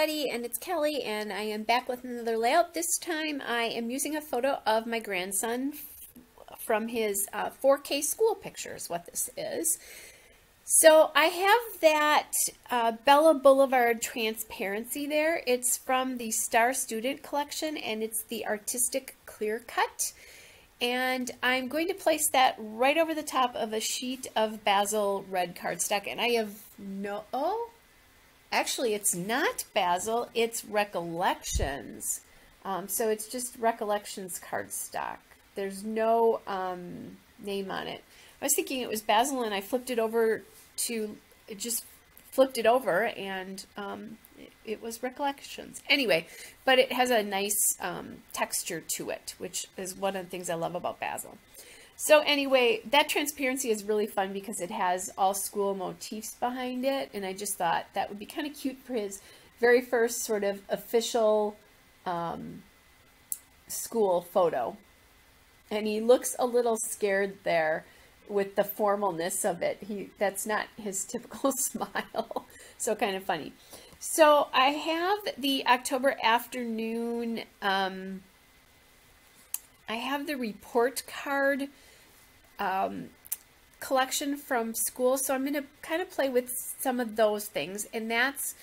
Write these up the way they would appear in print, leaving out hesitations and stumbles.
everybody, and it's Kelly, and I am back with another layout. This time I am using a photo of my grandson from his 4K school pictures, what this is. So I have that Bella Boulevard transparency there. It's from the Star Student collection, and it's the Artistic Clear Cut. And I'm going to place that right over the top of a sheet of Basil red cardstock, and I have actually, it's not Basil, it's Recollections. So it's just Recollections cardstock. There's no name on it. I was thinking it was Basil, and I flipped it over and it was Recollections. Anyway, but it has a nice texture to it, which is one of the things I love about Basil. So anyway, that transparency is really fun because it has all school motifs behind it, and I just thought that would be kind of cute for his very first sort of official school photo. And he looks a little scared there with the formalness of it. That's not his typical smile, so kind of funny. So I have the October afternoon, I have the report card collection from school, so I'm going to kind of play with some of those things, and that's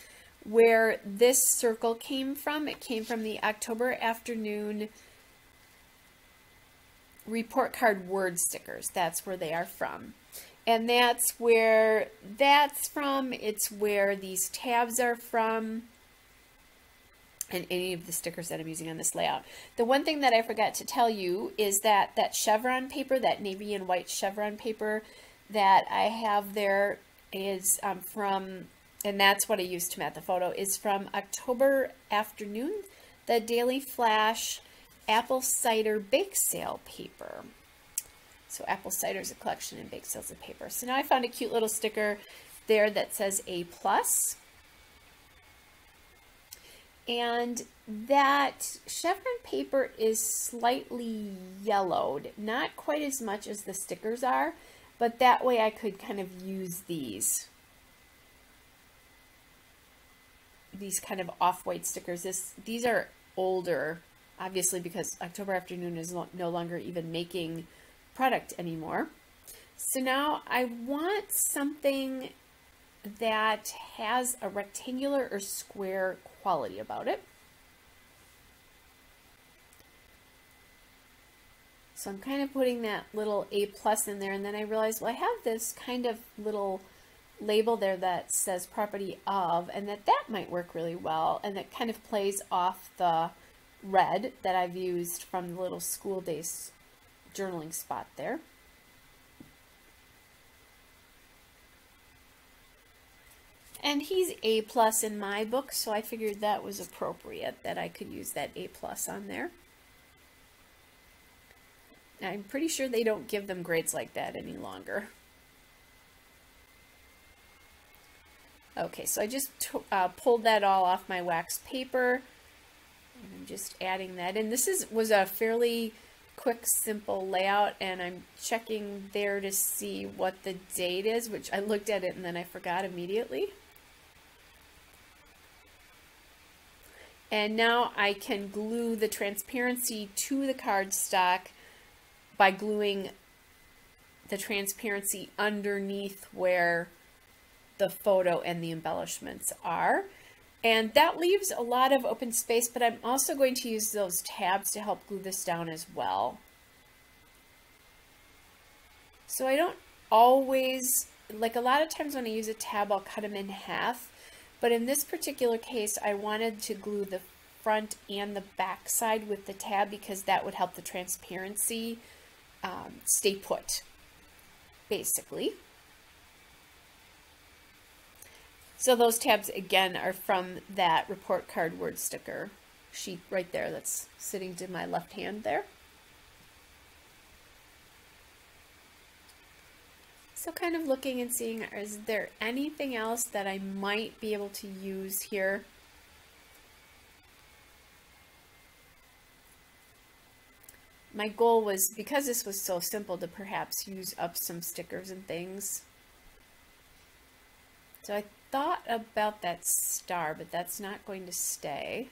where this circle came from. It came from the October afternoon report card word stickers. That's where they are from, and that's where that's from. It's where these tabs are from, and any of the stickers that I'm using on this layout. The one thing that I forgot to tell you is that that chevron paper, that navy and white chevron paper that I have there is from, and that's what I used to mat the photo, is from October afternoon, the Daily Flash apple cider bake sale paper. So apple cider is a collection and bake sales of paper. So now I found a cute little sticker there that says A+. And that chevron paper is slightly yellowed, not quite as much as the stickers are, but that way I could kind of use these kind of off-white stickers. These are older, obviously, because October Afternoon is no longer even making product anymore. So now I want something that has a rectangular or square quality about it. So I'm kind of putting that little A+ in there, and then I realized, well, I have this kind of little label there that says property of, and that might work really well, and that kind of plays off the red that I've used from the little school days journaling spot there. And he's A+ in my book, so I figured that was appropriate, that I could use that A+ on there. I'm pretty sure they don't give them grades like that any longer. Okay, so I just pulled that all off my wax paper, and I'm just adding that in. This was a fairly quick, simple layout, and I'm checking there to see what the date is, which I looked at it and then I forgot immediately. And now I can glue the transparency to the cardstock by gluing the transparency underneath where the photo and the embellishments are. And that leaves a lot of open space, but I'm also going to use those tabs to help glue this down as well. So I don't always, like a lot of times when I use a tab, I'll cut them in half. But in this particular case, I wanted to glue the front and the back side with the tab because that would help the transparency stay put, basically. So those tabs, again, are from that report card word sticker sheet right there that's sitting to my left hand there. So kind of looking and seeing, is there anything else that I might be able to use here? My goal was, because this was so simple, to perhaps use up some stickers and things. So I thought about that star, but that's not going to stay.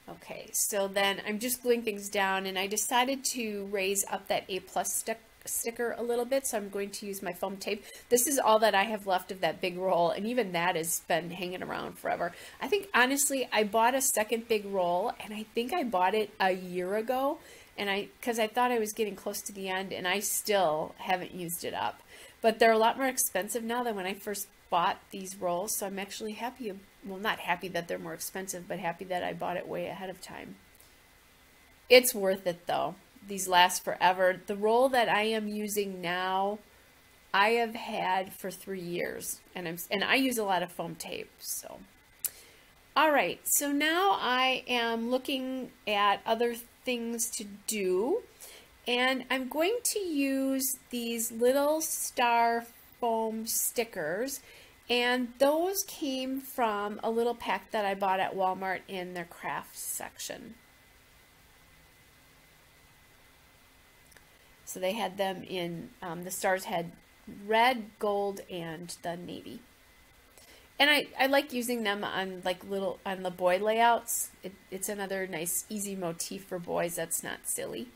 Okay, so then I'm just gluing things down, and I decided to raise up that A+ sticker a little bit, so I'm going to use my foam tape. This is all that I have left of that big roll, and even that has been hanging around forever. I think, honestly, I bought a second big roll, and I think I bought it a year ago, and because I thought I was getting close to the end, and I still haven't used it up. But they're a lot more expensive now than when I first bought these rolls, so I'm actually happy, well, not happy that they're more expensive, but happy that I bought it way ahead of time. It's worth it, though. These last forever. The roll that I am using now, I have had for 3 years, and I use a lot of foam tape. So, all right. So now I am looking at other things to do, and I'm going to use these little star foam stickers, and those came from a little pack that I bought at Walmart in their crafts section. So they had them in, the stars had red, gold, and the navy. And I like using them on like on the boy layouts. It's another nice, easy motif for boys that's not silly.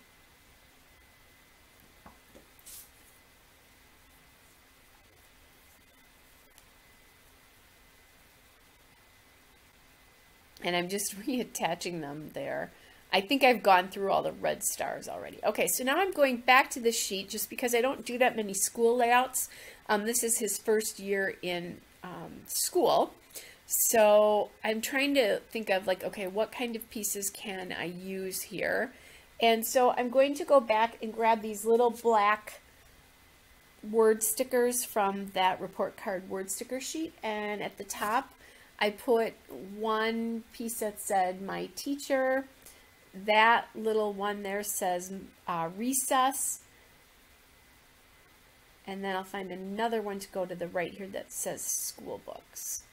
And I'm just reattaching them there. I think I've gone through all the red stars already. Okay, so now I'm going back to this sheet just because I don't do that many school layouts. This is his first year in school. So I'm trying to think of like, okay, what kind of pieces can I use here? And so I'm going to go back and grab these little black word stickers from that report card word sticker sheet. And at the top, I put one piece that said my teacher. That little one there says recess. And then I'll find another one to go to the right here that says school books.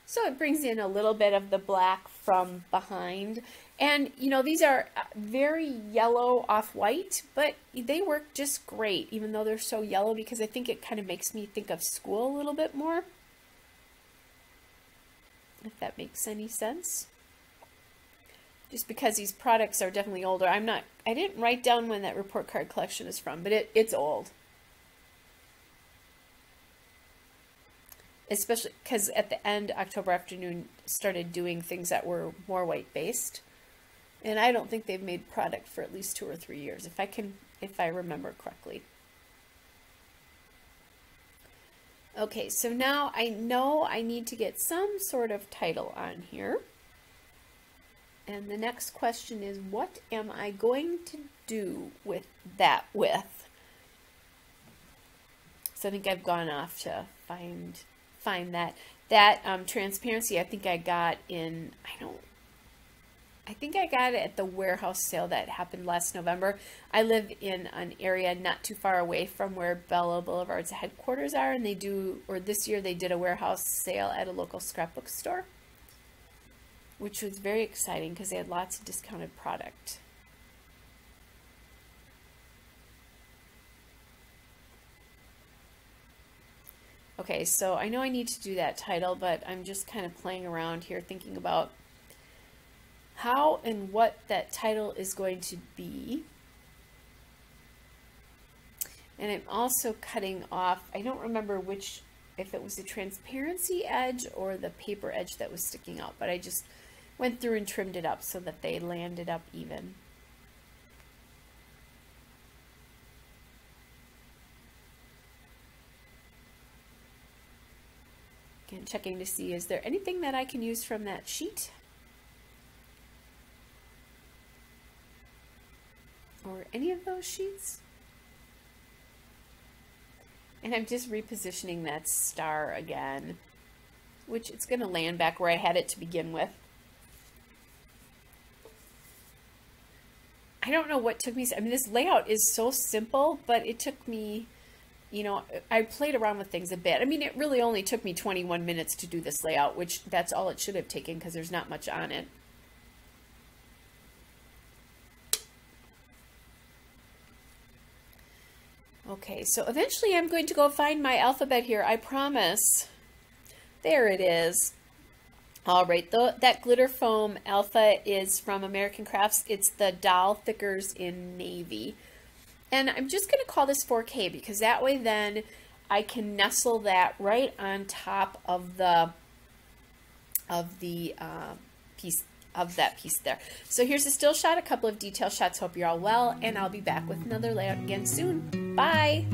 So it brings in a little bit of the black from behind. And, you know, these are very yellow off-white, but they work just great, even though they're so yellow, because I think it kind of makes me think of school a little bit more. If that makes any sense. Just because these products are definitely older. I didn't write down when that report card collection is from, but it's old. Especially because at the end, October Afternoon started doing things that were more white-based. And I don't think they've made product for at least 2 or 3 years, if I remember correctly. Okay, so now I know I need to get some sort of title on here. And the next question is, what am I going to do with that with? So I think I've gone off to find that. That transparency I think I got in, I think I got it at the warehouse sale that happened last November. I live in an area not too far away from where Bella Boulevard's headquarters are, and this year they did a warehouse sale at a local scrapbook store, which was very exciting because they had lots of discounted product. Okay, so I know I need to do that title, but I'm just kind of playing around here thinking about how and what that title is going to be. And I'm also cutting off, I don't remember if it was the transparency edge or the paper edge that was sticking out, but I just went through and trimmed it up so that they landed up even. Again, checking to see, is there anything that I can use from that sheet? Or any of those sheets? And I'm just repositioning that star again, which it's going to land back where I had it to begin with. I don't know what took me, I mean, this layout is so simple, but it took me, you know, I played around with things a bit. I mean, it really only took me 21 minutes to do this layout, which that's all it should have taken because there's not much on it. Okay, so eventually I'm going to go find my alphabet here, I promise. There it is. All right, that glitter foam alpha is from American Crafts. It's the doll thickers in navy. And I'm just going to call this 4K because that way then I can nestle that right on top of the piece of that piece there. So here's a still shot, a couple of detail shots. Hope you're all well, and I'll be back with another layout again soon. Bye.